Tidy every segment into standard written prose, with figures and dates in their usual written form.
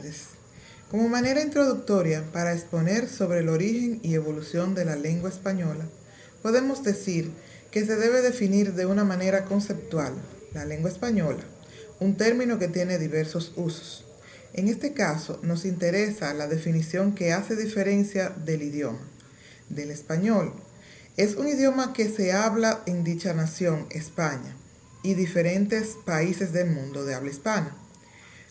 tardes. Como manera introductoria para exponer sobre el origen y evolución de la lengua española, podemos decir que se debe definir de una manera conceptual la lengua española, un término que tiene diversos usos. En este caso, nos interesa la definición que hace diferencia del idioma, del español. Es un idioma que se habla en dicha nación, España, y diferentes países del mundo de habla hispana.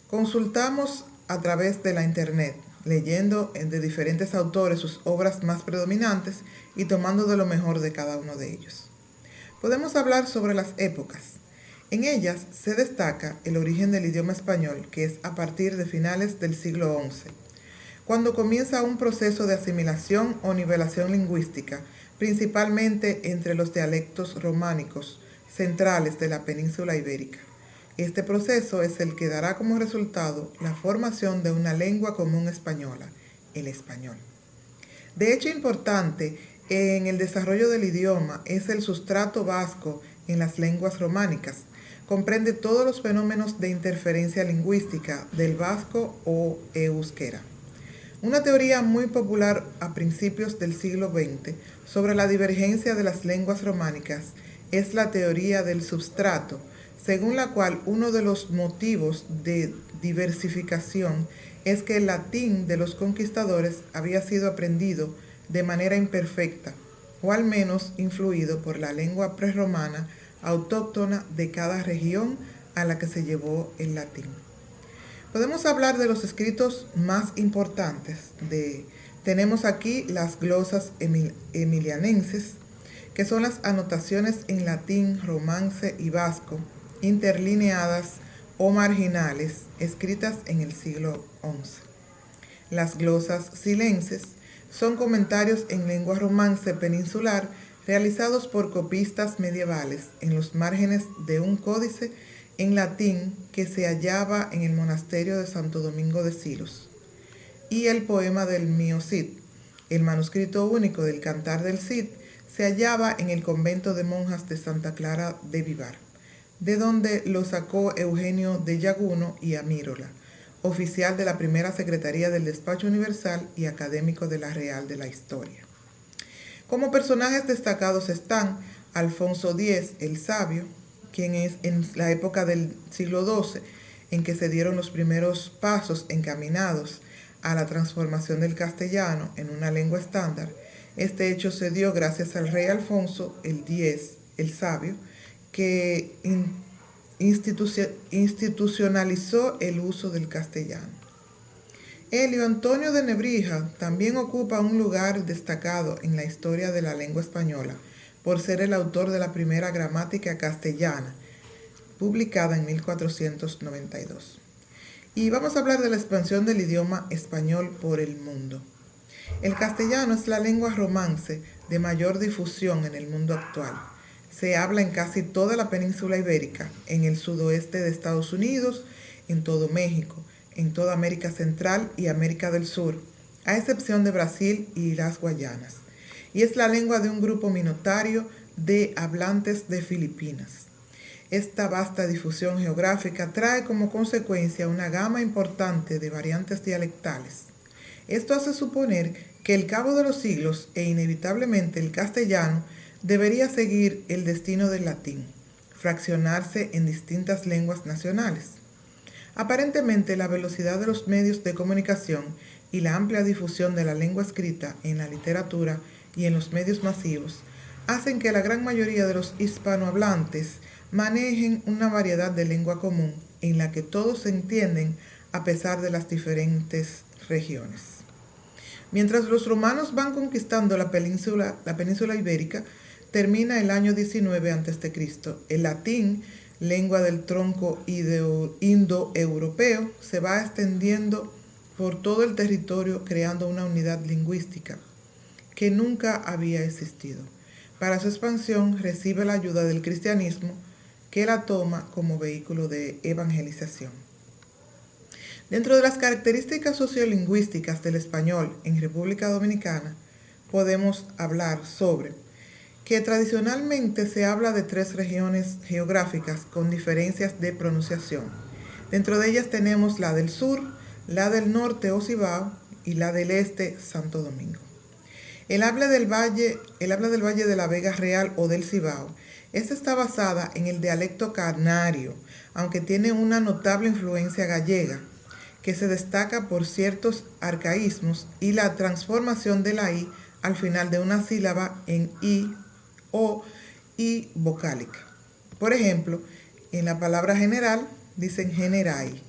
Consultamos a través de la internet, leyendo de diferentes autores sus obras más predominantes y tomando de lo mejor de cada uno de ellos. Podemos hablar sobre las épocas. En ellas se destaca el origen del idioma español, que es a partir de finales del siglo XI, cuando comienza un proceso de asimilación o nivelación lingüística, principalmente entre los dialectos románicos centrales de la península ibérica. Este proceso es el que dará como resultado la formación de una lengua común española, el español. De hecho importante en el desarrollo del idioma es el sustrato vasco en las lenguas románicas. Comprende todos los fenómenos de interferencia lingüística del vasco o euskera. Una teoría muy popular a principios del siglo XX sobre la divergencia de las lenguas románicas es la teoría del substrato, según la cual uno de los motivos de diversificación es que el latín de los conquistadores había sido aprendido de manera imperfecta, o al menos influido por la lengua prerromana autóctona de cada región a la que se llevó el latín. Podemos hablar de los escritos más importantes. Tenemos aquí las glosas emilianenses, que son las anotaciones en latín, romance y vasco, interlineadas o marginales, escritas en el siglo XI. Las glosas silenses son comentarios en lengua romance peninsular realizados por copistas medievales en los márgenes de un códice en latín que se hallaba en el monasterio de Santo Domingo de Silos. Y el poema del Mío Cid, el manuscrito único del Cantar del Cid, se hallaba en el convento de monjas de Santa Clara de Vivar, de donde lo sacó Eugenio de Llaguno y Amírola, oficial de la primera secretaría del Despacho Universal y académico de la Real de la Historia. Como personajes destacados están Alfonso X, el Sabio, quien es en la época del siglo XII, en que se dieron los primeros pasos encaminados a la transformación del castellano en una lengua estándar. Este hecho se dio gracias al rey Alfonso el X, el Sabio, que institucionalizó el uso del castellano. Elio Antonio de Nebrija también ocupa un lugar destacado en la historia de la lengua española, por ser el autor de la primera gramática castellana, publicada en 1492. Y vamos a hablar de la expansión del idioma español por el mundo. El castellano es la lengua romance de mayor difusión en el mundo actual. Se habla en casi toda la península ibérica, en el sudoeste de Estados Unidos, en todo México, en toda América Central y América del Sur, a excepción de Brasil y las Guayanas. Y es la lengua de un grupo minoritario de hablantes de Filipinas. Esta vasta difusión geográfica trae como consecuencia una gama importante de variantes dialectales. Esto hace suponer que al cabo de los siglos e inevitablemente el castellano debería seguir el destino del latín, fraccionarse en distintas lenguas nacionales. Aparentemente, la velocidad de los medios de comunicación y la amplia difusión de la lengua escrita en la literatura y en los medios masivos hacen que la gran mayoría de los hispanohablantes manejen una variedad de lengua común en la que todos se entienden a pesar de las diferentes regiones. Mientras los romanos van conquistando la península ibérica, termina el año 19 a.C. El latín, lengua del tronco indoeuropeo, se va extendiendo por todo el territorio creando una unidad lingüística que nunca había existido. Para su expansión recibe la ayuda del cristianismo, que la toma como vehículo de evangelización. Dentro de las características sociolingüísticas del español en República Dominicana, podemos hablar sobre que tradicionalmente se habla de 3 regiones geográficas con diferencias de pronunciación. Dentro de ellas tenemos la del sur, la del norte o Cibao y la del este Santo Domingo. El habla del Valle de la Vega Real o del Cibao. Esta está basada en el dialecto canario, aunque tiene una notable influencia gallega, que se destaca por ciertos arcaísmos y la transformación de la I al final de una sílaba en I o I vocálica. Por ejemplo, en la palabra general dicen generai.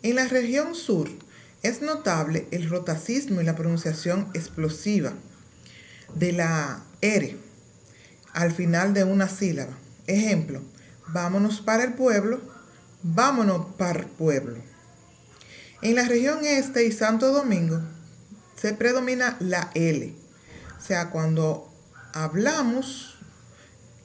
En la región sur es notable el rotacismo y la pronunciación explosiva de la R al final de una sílaba. Ejemplo, vámonos para el pueblo, vámonos para el pueblo. En la región este y Santo Domingo se predomina la L. O sea, cuando hablamos,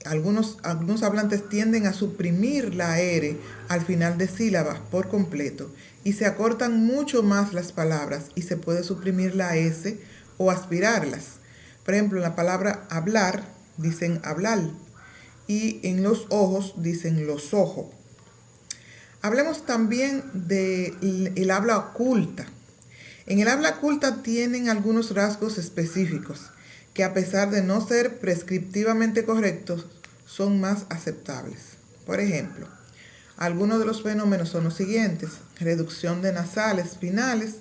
algunos hablantes tienden a suprimir la R al final de sílabas por completo y se acortan mucho más las palabras y se puede suprimir la S o aspirarlas. Por ejemplo, en la palabra hablar dicen hablar y en los ojos dicen los ojos. Hablemos también del habla oculta. En el habla oculta tienen algunos rasgos específicos que, a pesar de no ser prescriptivamente correctos, son más aceptables. Por ejemplo, algunos de los fenómenos son los siguientes: reducción de nasales finales,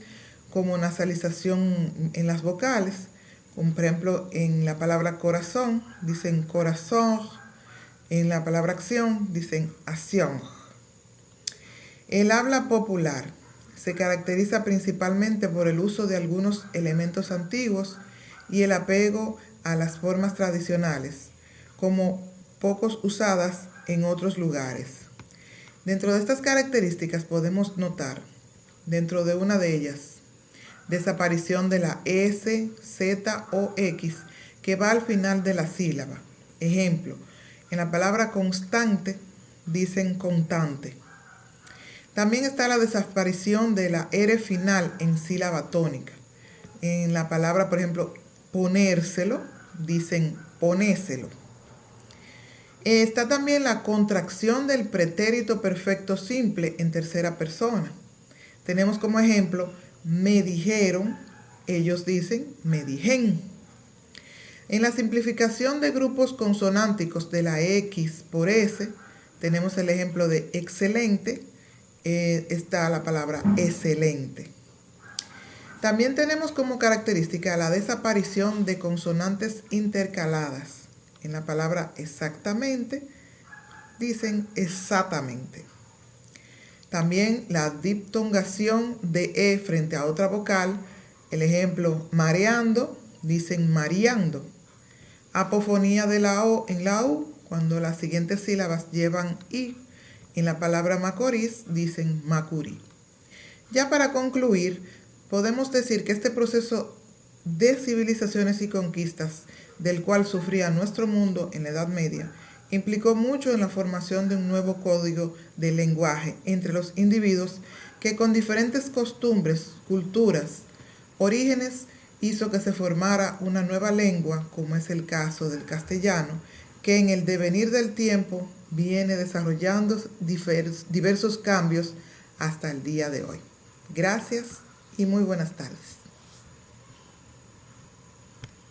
como nasalización en las vocales, como por ejemplo en la palabra corazón dicen corazón, en la palabra acción dicen acción. El habla popular se caracteriza principalmente por el uso de algunos elementos antiguos y el apego a las formas tradicionales, como pocos usadas en otros lugares. Dentro de estas características podemos notar, dentro de una de ellas, desaparición de la S, Z o X que va al final de la sílaba. Ejemplo, en la palabra constante dicen contante. También está la desaparición de la R final en sílaba tónica. En la palabra, por ejemplo, ponérselo, dicen ponéselo. Está también la contracción del pretérito perfecto simple en tercera persona. Tenemos como ejemplo, me dijeron, ellos dicen me dijen. En la simplificación de grupos consonánticos de la X por S, tenemos el ejemplo de excelente, está la palabra excelente. También tenemos como característica la desaparición de consonantes intercaladas. En la palabra exactamente, dicen exactamente. También la diptongación de E frente a otra vocal. El ejemplo, mareando, dicen mareando. Apofonía de la O en la U, cuando las siguientes sílabas llevan I. En la palabra Macorís dicen Macurí. Ya para concluir, podemos decir que este proceso de civilizaciones y conquistas del cual sufría nuestro mundo en la Edad Media implicó mucho en la formación de un nuevo código de lenguaje entre los individuos que, con diferentes costumbres, culturas, orígenes, hizo que se formara una nueva lengua, como es el caso del castellano, que en el devenir del tiempo viene desarrollando diversos cambios hasta el día de hoy. Gracias y muy buenas tardes.